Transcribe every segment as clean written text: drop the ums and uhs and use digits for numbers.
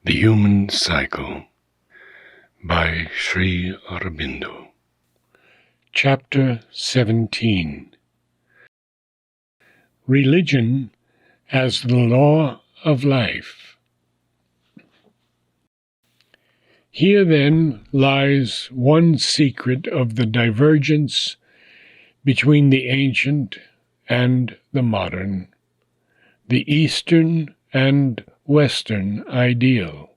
The Human Cycle by Sri Aurobindo. Chapter 17. Religion as the Law of Life. Here then lies one secret of the divergence between the ancient and the modern, the Eastern and Western ideal,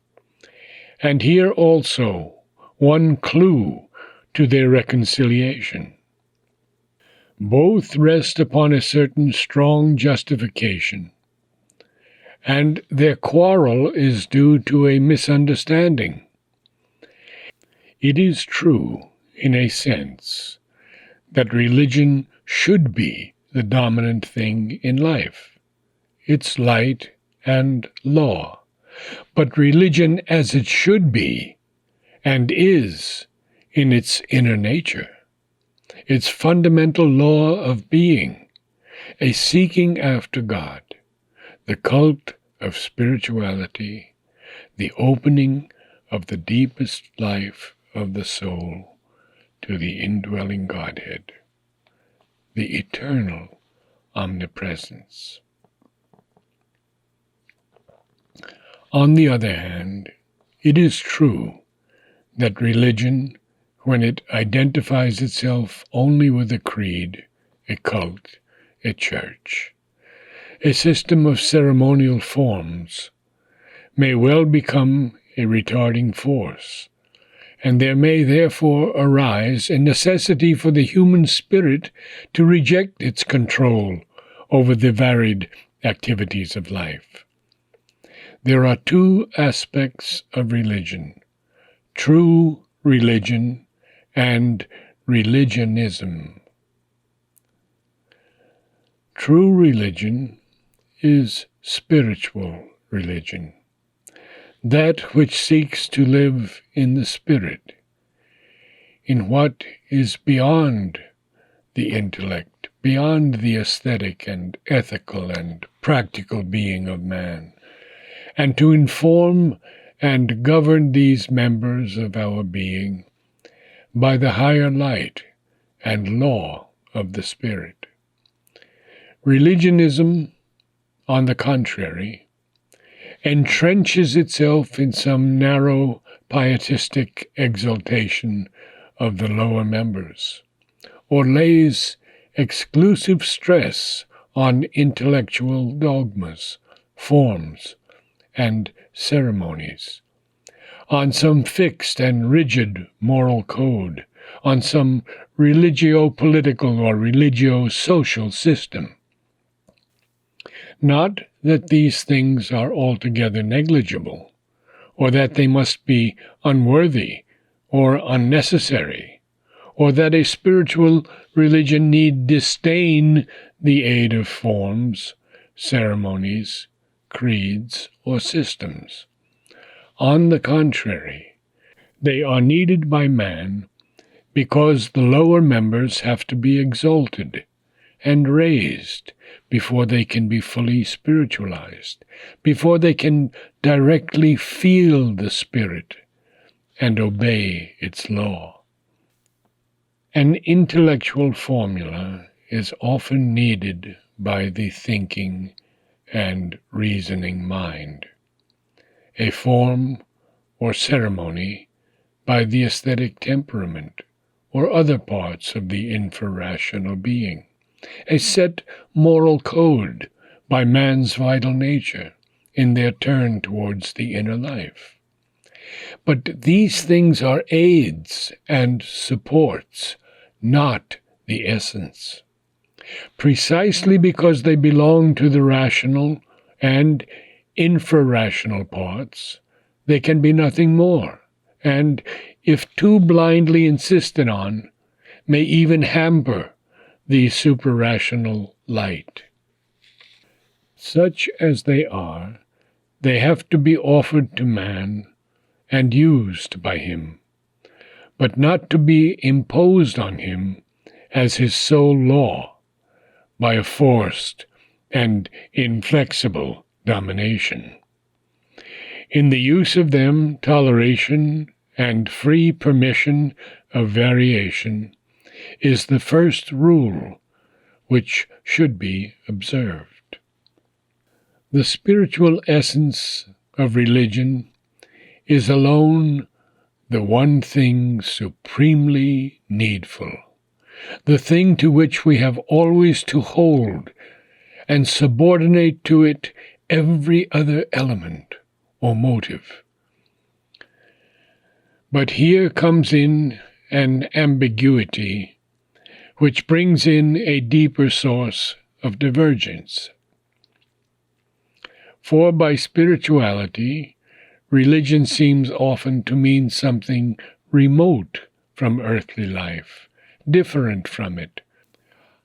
and here also one clue to their reconciliation. Both rest upon a certain strong justification, and their quarrel is due to a misunderstanding. It is true, in a sense, that religion should be the dominant thing in life, its light and law, but religion as it should be and is in its inner nature, its fundamental law of being, a seeking after God, the cult of spirituality, the opening of the deepest life of the soul to the indwelling Godhead, the eternal omnipresence. On the other hand, it is true that religion, when it identifies itself only with a creed, a cult, a church, a system of ceremonial forms, may well become a retarding force, and there may therefore arise a necessity for the human spirit to reject its control over the varied activities of life. There are two aspects of religion: true religion and religionism. True religion is spiritual religion, that which seeks to live in the Spirit, in what is beyond the intellect, beyond the aesthetic and ethical and practical being of man, and to inform and govern these members of our being by the higher light and law of the Spirit. Religionism, on the contrary, entrenches itself in some narrow pietistic exaltation of the lower members, or lays exclusive stress on intellectual dogmas, forms, and ceremonies, on some fixed and rigid moral code, on some religio-political or religio-social system. Not that these things are altogether negligible, or that they must be unworthy or unnecessary, or that a spiritual religion need disdain the aid of forms, ceremonies, creeds, or systems. On the contrary, they are needed by man because the lower members have to be exalted and raised before they can be fully spiritualized, before they can directly feel the Spirit and obey its law. An intellectual formula is often needed by the thinking and reasoning mind, a form or ceremony by the aesthetic temperament or other parts of the infrarational being, a set moral code by man's vital nature in their turn towards the inner life. But these things are aids and supports, not the essence. Precisely because they belong to the rational and infrarational parts, they can be nothing more, and, if too blindly insisted on, may even hamper the suprarational light. Such as they are, they have to be offered to man and used by him, but not to be imposed on him as his sole law by a forced and inflexible domination. In the use of them, toleration and free permission of variation is the first rule which should be observed. The spiritual essence of religion is alone the one thing supremely needful, the thing to which we have always to hold and subordinate to it every other element or motive. But here comes in an ambiguity which brings in a deeper source of divergence. For by spirituality, religion seems often to mean something remote from earthly life, different from it,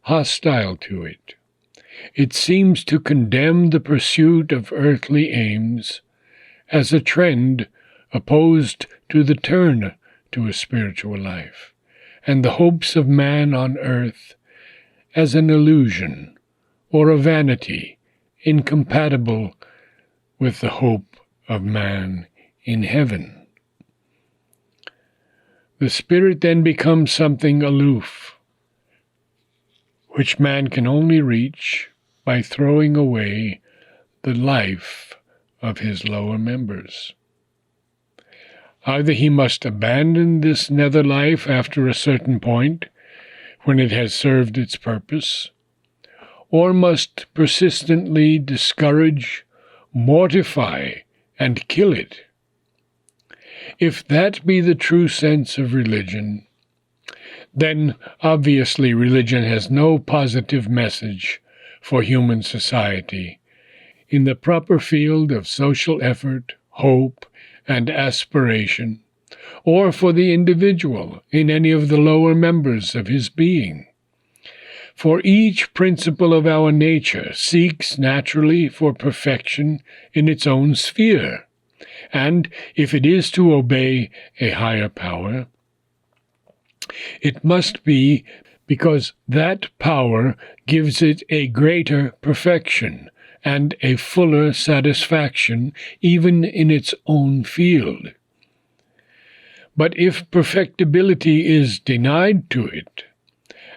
hostile to it. It seems to condemn the pursuit of earthly aims as a trend opposed to the turn to a spiritual life, and the hopes of man on earth as an illusion or a vanity incompatible with the hope of man in heaven. The spirit then becomes something aloof, which man can only reach by throwing away the life of his lower members. Either he must abandon this nether life after a certain point, when it has served its purpose, or must persistently discourage, mortify, and kill it. If that be the true sense of religion, then obviously religion has no positive message for human society in the proper field of social effort, hope, and aspiration, or for the individual in any of the lower members of his being. For each principle of our nature seeks naturally for perfection in its own sphere, and if it is to obey a higher power, it must be because that power gives it a greater perfection and a fuller satisfaction even in its own field. But if perfectibility is denied to it,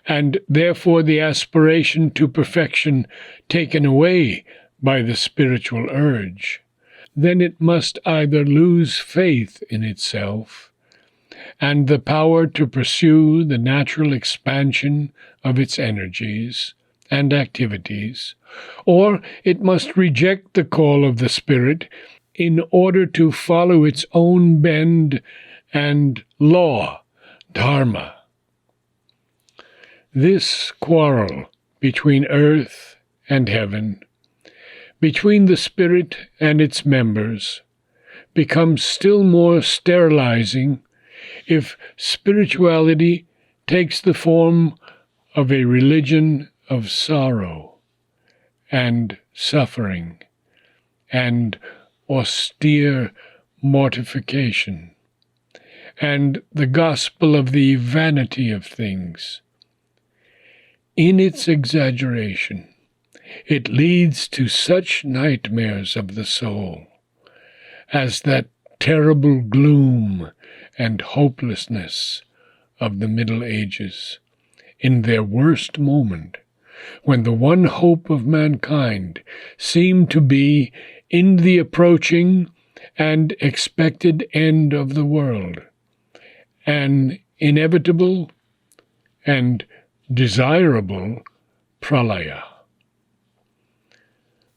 and therefore the aspiration to perfection taken away by the spiritual urge, then it must either lose faith in itself and the power to pursue the natural expansion of its energies and activities, or it must reject the call of the Spirit in order to follow its own bend and law, dharma. This quarrel between earth and heaven, between the Spirit and its members, becomes still more sterilizing if spirituality takes the form of a religion of sorrow and suffering and austere mortification, and the gospel of the vanity of things. In its exaggeration, it leads to such nightmares of the soul as that terrible gloom and hopelessness of the Middle Ages in their worst moment, when the one hope of mankind seemed to be in the approaching and expected end of the world, an inevitable and desirable pralaya.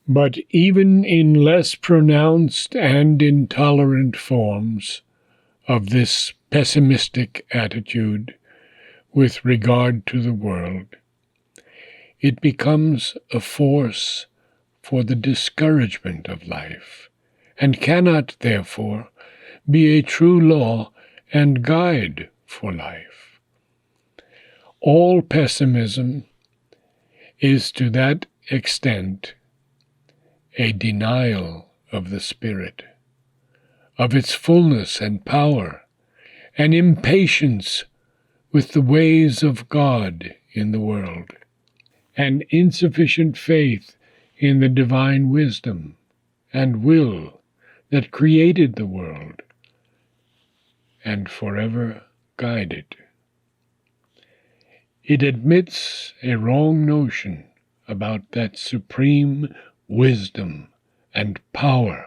But even in less pronounced and intolerant forms of this pessimistic attitude with regard to the world, it becomes a force for the discouragement of life, and cannot, therefore, be a true law and guide for life. All pessimism is to that extent a denial of the Spirit, of its fullness and power, an impatience with the ways of God in the world, an insufficient faith in the divine wisdom and will that created the world and forever guide it. It admits a wrong notion about that supreme wisdom and power,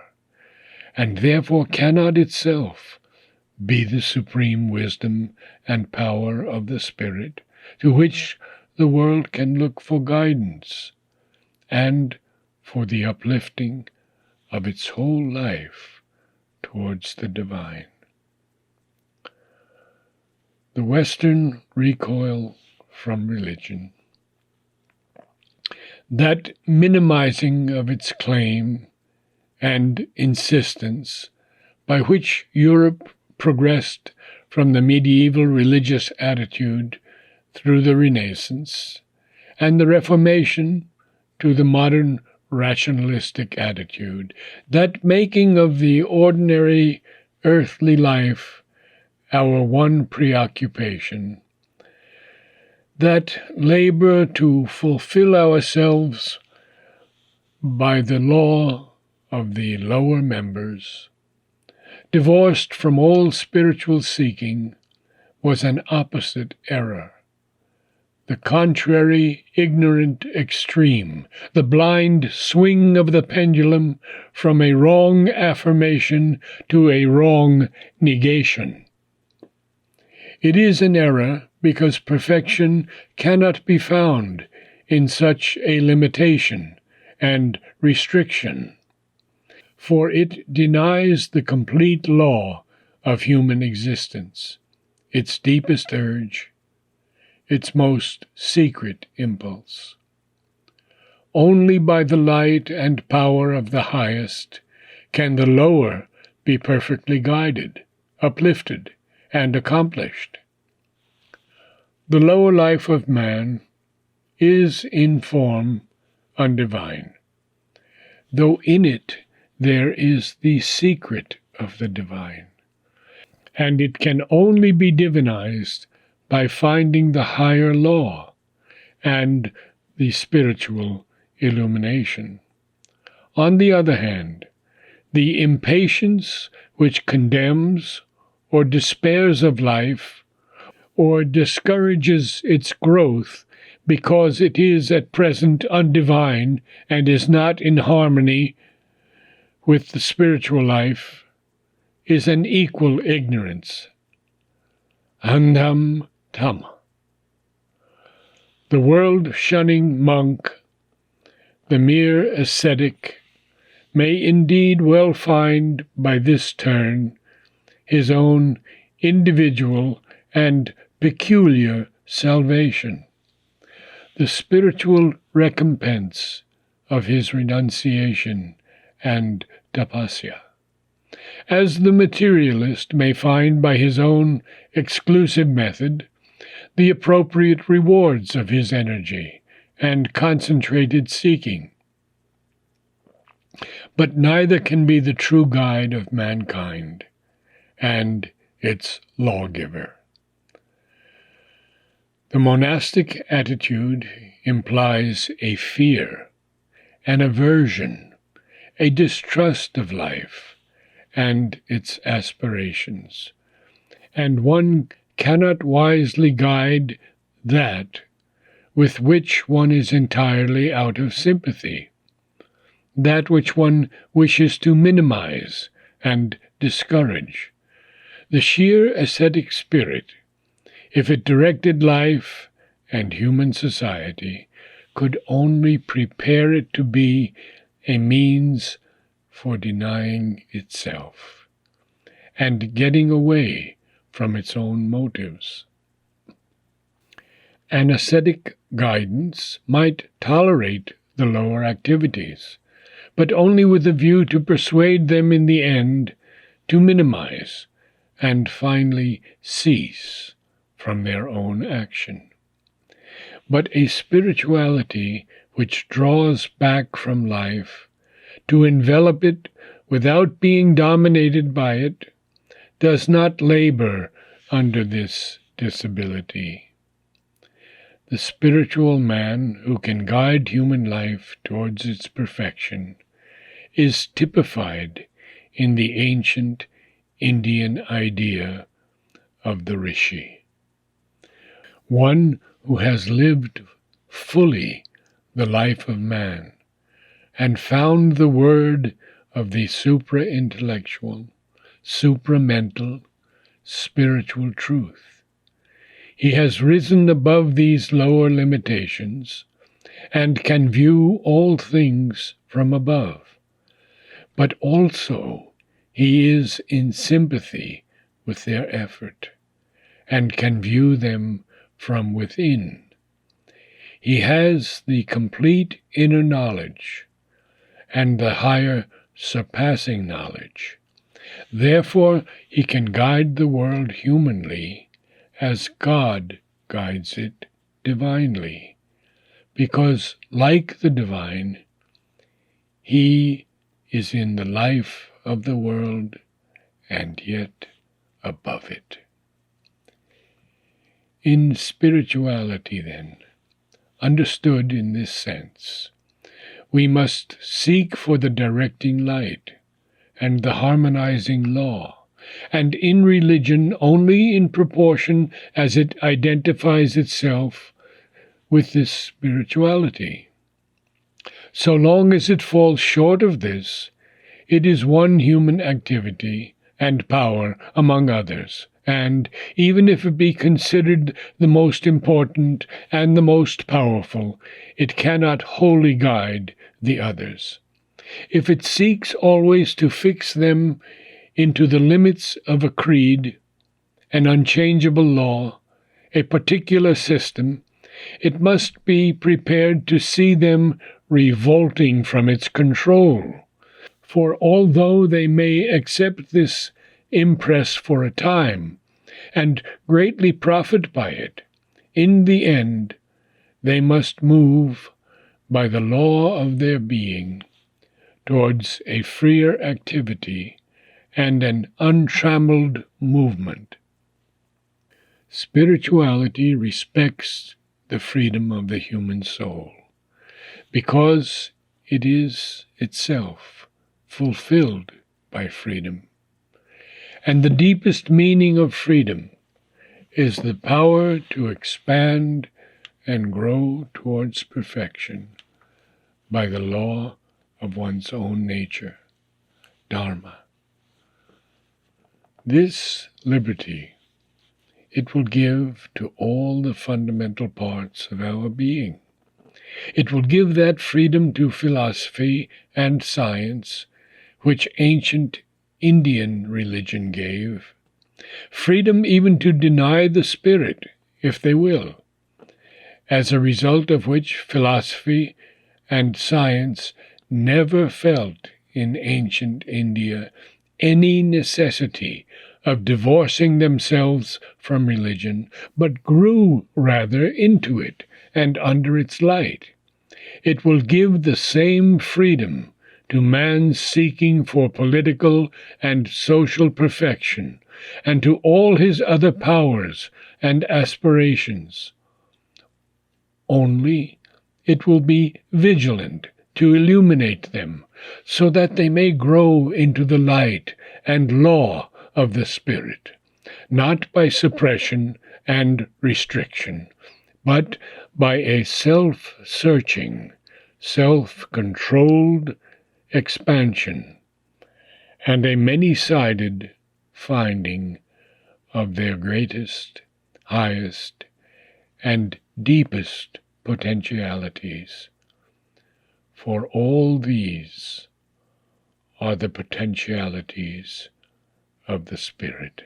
and therefore cannot itself be the supreme wisdom and power of the Spirit, to which the world can look for guidance and for the uplifting of its whole life towards the divine. The Western recoil from religion, that minimizing of its claim and insistence by which Europe progressed from the medieval religious attitude through the Renaissance and the Reformation to the modern rationalistic attitude, that making of the ordinary earthly life our one preoccupation, that labor to fulfill ourselves by the law of the lower members, divorced from all spiritual seeking, was an opposite error. The contrary, ignorant extreme, the blind swing of the pendulum from a wrong affirmation to a wrong negation. It is an error because perfection cannot be found in such a limitation and restriction, for it denies the complete law of human existence, its deepest urge, its most secret impulse. Only by the light and power of the highest can the lower be perfectly guided, uplifted, and accomplished. The lower life of man is in form undivine, though in it there is the secret of the divine, and it can only be divinized by finding the higher law and the spiritual illumination. On the other hand, the impatience which condemns or despairs of life or discourages its growth because it is at present undivine and is not in harmony with the spiritual life, is an equal ignorance. Andam tam. The world-shunning monk, the mere ascetic, may indeed well find by this turn his own individual and peculiar salvation, the spiritual recompense of his renunciation and tapasya, as the materialist may find by his own exclusive method the appropriate rewards of his energy and concentrated seeking. But neither can be the true guide of mankind and its lawgiver. The monastic attitude implies a fear, an aversion, a distrust of life and its aspirations, and one cannot wisely guide that with which one is entirely out of sympathy, that which one wishes to minimize and discourage. The sheer ascetic spirit, if it directed life and human society, could only prepare it to be a means for denying itself and getting away from its own motives. An ascetic guidance might tolerate the lower activities, but only with a view to persuade them in the end to minimize and finally cease from their own action. But a spirituality which draws back from life to envelop it without being dominated by it does not labor under this disability. The spiritual man who can guide human life towards its perfection is typified in the ancient Indian idea of the Rishi. One who has lived fully the life of man and found the word of the supra-intellectual, supramental, spiritual truth. He has risen above these lower limitations and can view all things from above. But also he is in sympathy with their effort and can view them from within. He has the complete inner knowledge and the higher surpassing knowledge. Therefore, he can guide the world humanly as God guides it divinely, because, like the divine, he is in the life of the world and yet above it. In spirituality, then, understood in this sense, we must seek for the directing light and the harmonizing law, and in religion only in proportion as it identifies itself with this spirituality. So long as it falls short of this, it is one human activity and power among others, and even if it be considered the most important and the most powerful, it cannot wholly guide the others. If it seeks always to fix them into the limits of a creed, an unchangeable law, a particular system, it must be prepared to see them revolting from its control. For although they may accept this impress for a time and greatly profit by it, in the end they must move by the law of their being towards a freer activity and an untrammeled movement. Spirituality respects the freedom of the human soul, because it is itself fulfilled by freedom. And the deepest meaning of freedom is the power to expand and grow towards perfection by the law of one's own nature, Dharma. This liberty it will give to all the fundamental parts of our being. It will give that freedom to philosophy and science, which ancient Indian religion gave, freedom even to deny the spirit, if they will, as a result of which philosophy and science never felt in ancient India any necessity of divorcing themselves from religion, but grew rather into it and under its light. It will give the same freedom to man seeking for political and social perfection, and to all his other powers and aspirations. Only it will be vigilant to illuminate them, so that they may grow into the light and law of the Spirit, not by suppression and restriction, but by a self-searching, self-controlled expansion, and a many-sided finding of their greatest, highest, and deepest potentialities. For all these are the potentialities of the Spirit.